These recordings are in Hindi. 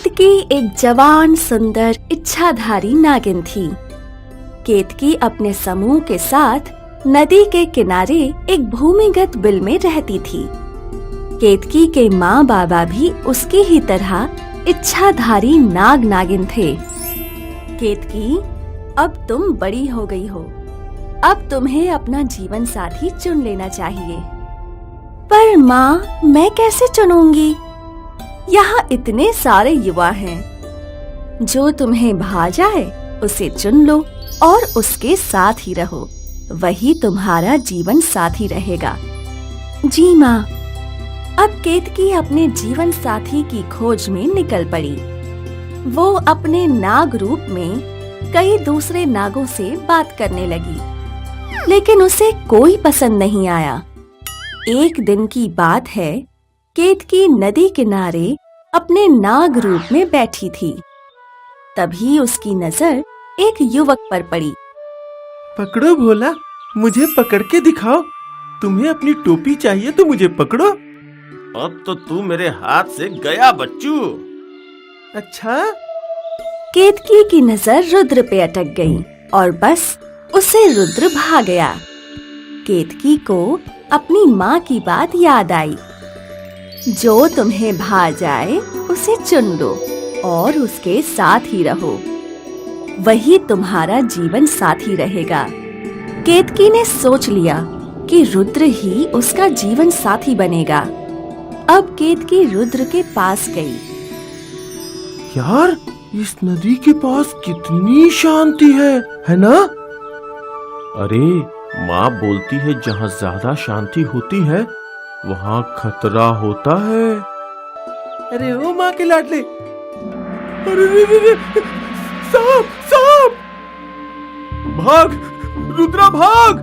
केतकी एक जवान सुंदर इच्छाधारी नागिन थी। केतकी अपने समूह के साथ नदी के किनारे एक भूमिगत बिल में रहती थी। केतकी के माँ बाबा भी उसकी ही तरह इच्छाधारी नाग नागिन थे। केतकी, अब तुम बड़ी हो गई हो, अब तुम्हें अपना जीवन साथी चुन लेना चाहिए। पर माँ, मैं कैसे चुनूंगी? यहाँ इतने सारे युवा हैं। जो तुम्हें भा जाए उसे चुन लो और उसके साथ ही रहो, वही तुम्हारा जीवन साथी रहेगा। जी माँ। अब केतकी अपने जीवन साथी की खोज में निकल पड़ी। वो अपने नाग रूप में कई दूसरे नागों से बात करने लगी, लेकिन उसे कोई पसंद नहीं आया। एक दिन की बात है, केतकी नदी किनारे अपने नाग रूप में बैठी थी। तभी उसकी नजर एक युवक पर पड़ी। पकड़ो भोला, मुझे पकड़ के दिखाओ। तुम्हें अपनी टोपी चाहिए तो मुझे पकड़ो। अब तो तू मेरे हाथ से गया बच्चू। अच्छा। केतकी की नजर रुद्र पे अटक गई और बस उसे रुद्र भा गया। केतकी को अपनी माँ की बात याद आई। जो तुम्हें भा जाए उसे चुन लो और उसके साथ ही रहो, वही तुम्हारा जीवन साथी रहेगा। केतकी ने सोच लिया कि रुद्र ही उसका जीवन साथी बनेगा। अब केतकी रुद्र के पास गई। यार, इस नदी के पास कितनी शांति है ना? अरे, माँ बोलती है जहाँ ज्यादा शांति होती है वहाँ खतरा होता है। अरे ओ माँ के लाडले, अरे रे रे रे, सांप सांप! भाग रुद्रा, भाग!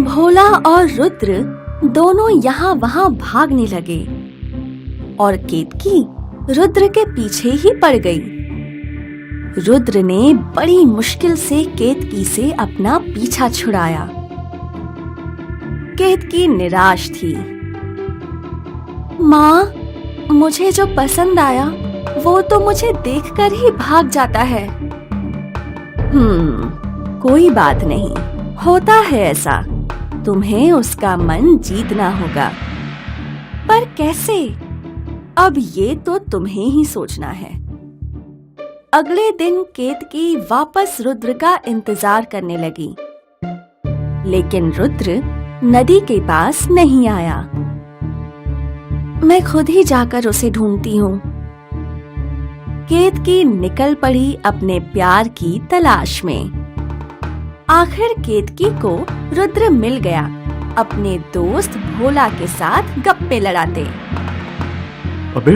भोला और रुद्र दोनों यहाँ वहाँ भागने लगे और केतकी रुद्र के पीछे ही पड़ गई। रुद्र ने बड़ी मुश्किल से केतकी से अपना पीछा छुड़ाया। केतकी निराश थी। माँ, मुझे जो पसंद आया वो तो मुझे देखकर ही भाग जाता है। कोई बात नहीं, होता है ऐसा। तुम्हें उसका मन जीतना होगा। पर कैसे? अब ये तो तुम्हें ही सोचना है। अगले दिन केतकी वापस रुद्र का इंतजार करने लगी, लेकिन रुद्र नदी के पास नहीं आया। मैं खुद ही जाकर उसे ढूंढती हूँ। केतकी निकल पड़ी अपने प्यार की तलाश में। आखिर केतकी को रुद्र मिल गया, अपने दोस्त भोला के साथ गप्पे लड़ाते। अबे,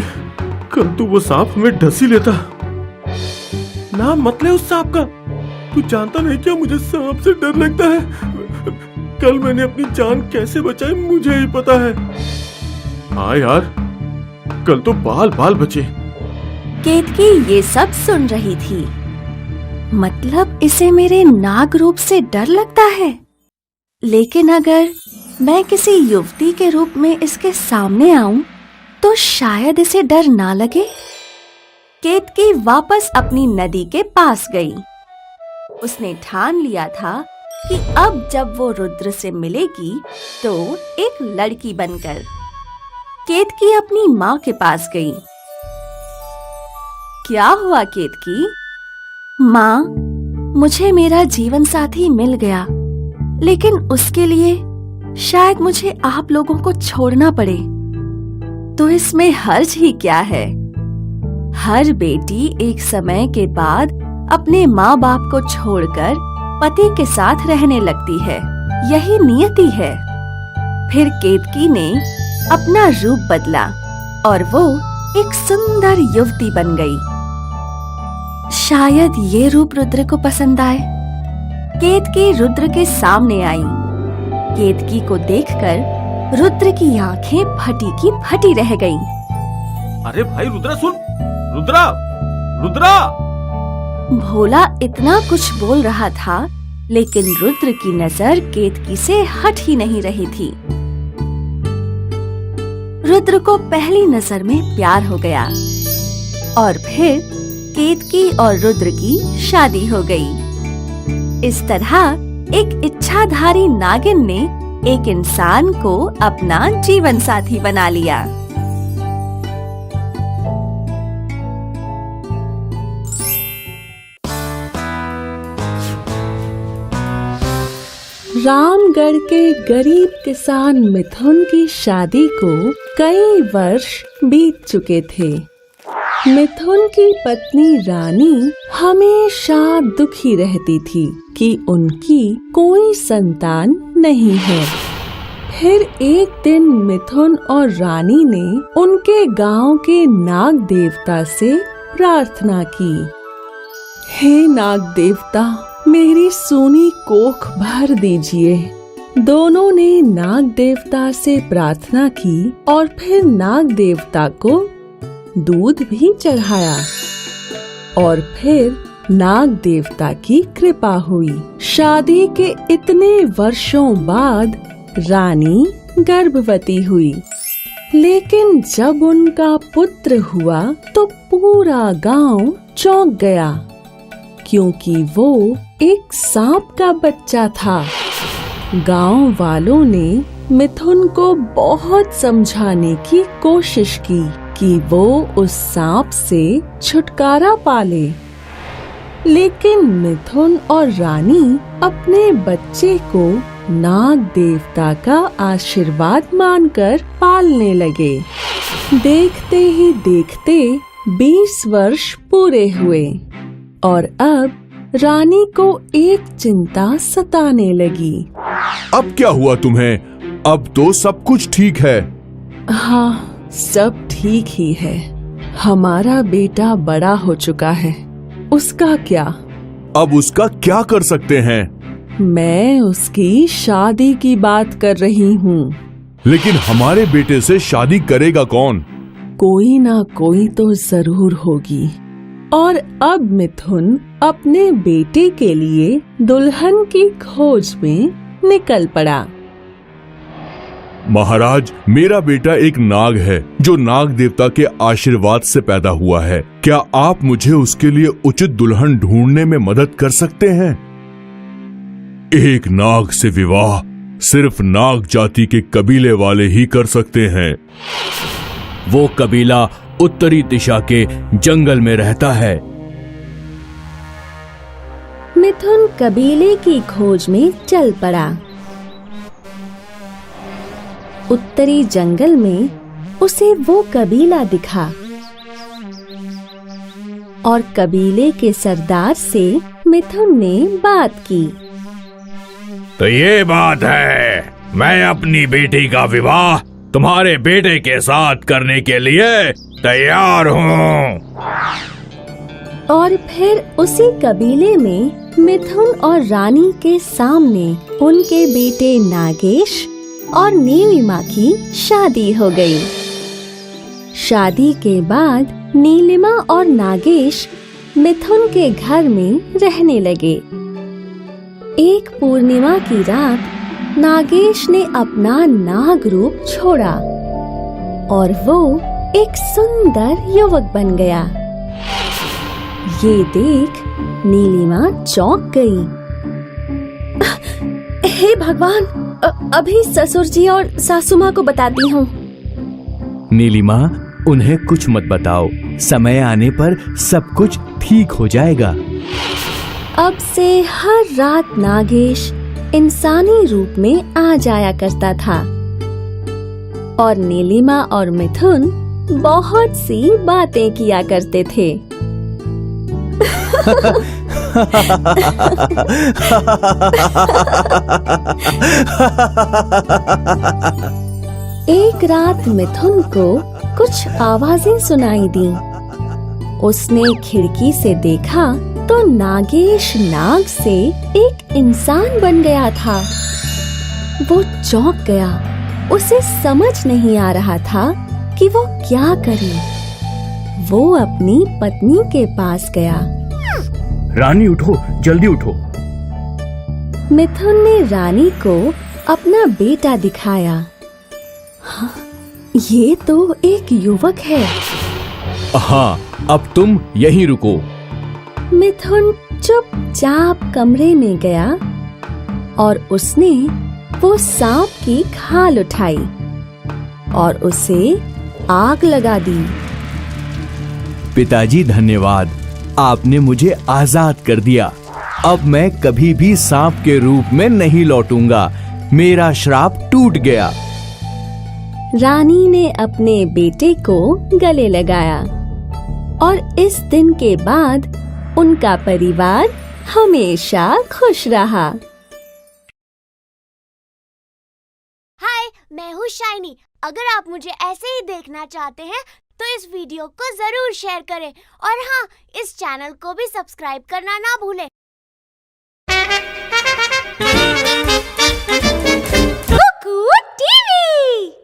कल तो वो सांप हमें ढसी लेता। नाम मत ले उस सांप का। तू जानता नहीं क्या, मुझे सांप से डर लगता है। कल मैंने अपनी जान कैसे बचाई मुझे ही पता है। हाँ यार, कल तो बाल बाल बचे। केतकी ये सब सुन रही थी। मतलब इसे मेरे नाग रूप से डर लगता है, लेकिन अगर मैं किसी युवती के रूप में इसके सामने आऊं तो शायद इसे डर ना लगे। केतकी वापस अपनी नदी के पास गई। उसने ठान लिया था कि अब जब वो रुद्र से मिलेगी तो एक लड़की बनकर। केतकी अपनी माँ के पास गई। क्या हुआ केतकी? माँ, मुझे मेरा जीवन साथी मिल गया, लेकिन उसके लिए शायद मुझे आप लोगों को छोड़ना पड़े। तो इसमें हर्ज ही क्या है? हर बेटी एक समय के बाद अपने माँ बाप को छोड़कर पति के साथ रहने लगती है, यही नियति है। फिर केतकी ने अपना रूप बदला और वो एक सुंदर युवती बन गई। शायद ये रूप रुद्र को पसंद आए। केतकी रुद्र के सामने आई। केतकी को देखकर रुद्र की आंखें फटी की फटी रह गईं। अरे भाई रुद्रा, सुन! रुद्रा, रुद्रा! भोला इतना कुछ बोल रहा था, लेकिन रुद्र की नजर केतकी से हट ही नहीं रही थी। रुद्र को पहली नजर में प्यार हो गया। और फिर केतकी और रुद्र की शादी हो गई। इस तरह एक इच्छाधारी नागिन ने एक इंसान को अपना जीवन साथी बना लिया। रामगढ़ के गरीब किसान मिथुन की शादी को कई वर्ष बीत चुके थे। मिथुन की पत्नी रानी हमेशा दुखी रहती थी कि उनकी कोई संतान नहीं है। फिर एक दिन मिथुन और रानी ने उनके गांव के नाग देवता से प्रार्थना की, हे नाग देवता, मेरी सूनी कोख भर दीजिए। दोनों ने नाग देवता से प्रार्थना की और फिर नाग देवता को दूध भी चढ़ाया और फिर नाग देवता की कृपा हुई। शादी के इतने वर्षों बाद रानी गर्भवती हुई, लेकिन जब उनका पुत्र हुआ तो पूरा गांव चौंक गया, क्योंकि वो एक सांप का बच्चा था। गांव वालों ने मिथुन को बहुत समझाने की कोशिश की कि वो उस सांप से छुटकारा पाले, लेकिन मिथुन और रानी अपने बच्चे को नाग देवता का आशीर्वाद मानकर पालने लगे। देखते ही देखते 20 वर्ष पूरे हुए और अब रानी को एक चिंता सताने लगी। अब क्या हुआ तुम्हें? अब तो सब कुछ ठीक है। हाँ, सब ठीक ही है। हमारा बेटा बड़ा हो चुका है, उसका क्या? अब उसका क्या कर सकते हैं? मैं उसकी शादी की बात कर रही हूँ। लेकिन हमारे बेटे से शादी करेगा कौन? कोई ना कोई तो जरूर होगी। और अब मिथुन अपने बेटे के लिए दुल्हन की खोज में निकल पड़ा। महाराज, मेरा बेटा एक नाग है जो नाग देवता के आशीर्वाद से पैदा हुआ है। क्या आप मुझे उसके लिए उचित दुल्हन ढूंढने में मदद कर सकते हैं? एक नाग से विवाह सिर्फ नाग जाति के कबीले वाले ही कर सकते हैं। वो कबीला उत्तरी दिशा के जंगल में रहता है। मिथुन कबीले की खोज में चल पड़ा। उत्तरी जंगल में उसे वो कबीला दिखा और कबीले के सरदार से मिथुन ने बात की। तो ये बात है, मैं अपनी बेटी का विवाह तुम्हारे बेटे के साथ करने के लिए तैयार हूँ। और फिर उसी कबीले में मिथुन और रानी के सामने उनके बेटे नागेश और नीलिमा की शादी हो गई। शादी के बाद नीलिमा और नागेश मिथुन के घर में रहने लगे। एक पूर्णिमा की रात नागेश ने अपना नाग रूप छोड़ा और वो एक सुंदर युवक बन गया। ये देख नीलिमा चौंक गई। हे भगवान, अभी ससुर जी और सासू माँ को बताती हूँ। नीलिमा, उन्हें कुछ मत बताओ, समय आने पर सब कुछ ठीक हो जाएगा। अब से हर रात नागेश इंसानी रूप में आ जाया करता था और नीलिमा और मिथुन बहुत सी बातें किया करते थे। एक रात मिथुन को कुछ आवाजें सुनाई दी। उसने खिड़की से देखा तो नागेश नाग से एक इंसान बन गया था। वो चौंक गया। उसे समझ नहीं आ रहा था कि वो क्या करे। वो अपनी पत्नी के पास गया। रानी उठो, जल्दी उठो। मिथुन ने रानी को अपना बेटा दिखाया। हाँ, ये तो एक युवक है। हाँ, अब तुम यहीं रुको। मिथुन चुपचाप कमरे में गया और उसने वो सांप की खाल उठाई और उसे आग लगा दी। पिताजी धन्यवाद, आपने मुझे आजाद कर दिया। अब मैं कभी भी सांप के रूप में नहीं लौटूंगा। मेरा श्राप टूट गया। रानी ने अपने बेटे को गले लगाया और इस दिन के बाद उनका परिवार हमेशा खुश रहा। हाय, मैं हूँ शाइनी। अगर आप मुझे ऐसे ही देखना चाहते हैं तो इस वीडियो को जरूर शेयर करें और हाँ, इस चैनल को भी सब्सक्राइब करना ना भूलें